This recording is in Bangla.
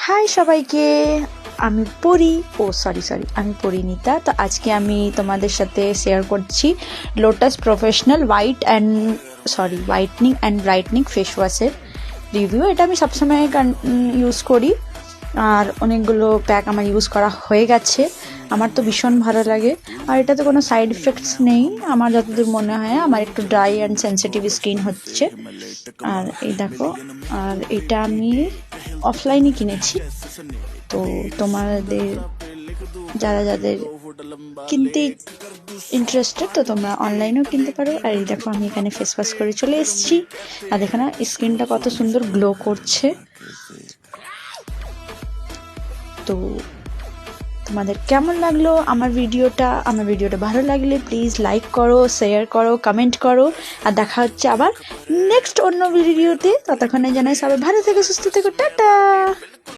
হাই সবাইকে, আমি পরি আমি পরিণীতা। তো আজকে আমি তোমাদের সাথে শেয়ার করছি Lotus professional whitening and brightening face ওয়াশের রিভিউ। এটা আমি সবসময় ইউজ করি আর অনেকগুলো প্যাক আমার ইউজ করা হয়ে গেছে। আমার তো ভীষণ ভালো লাগে আর এটাতে কোনো সাইড এফেক্টস নেই আমার যতদূর মনে হয়। আমার একটু ড্রাই অ্যান্ড সেন্সিটিভ স্কিন হচ্ছে। আর এই দেখো, আর এটা আমি অফলাইনে কিনেছি। তো তোমাদের যাদের কিনতে ইন্টারেস্টেড তো তোমরা অনলাইনেও কিনতে পারো। আর এই দেখো, আমি এখানে ফেস ওয়াশ করে চলে এসেছি আর দেখো না স্কিনটা কত সুন্দর গ্লো করছে। তো তোমাদের কেমন লাগলো আমার ভিডিওটা ভালো লাগলে প্লিজ লাইক করো, শেয়ার করো, কমেন্ট করো। আর দেখা হচ্ছে আবার নেক্সট অন্য ভিডিওতে। ততক্ষণে জানাই সবাই ভালো থেকো, সুস্থ থেকো, টাটা।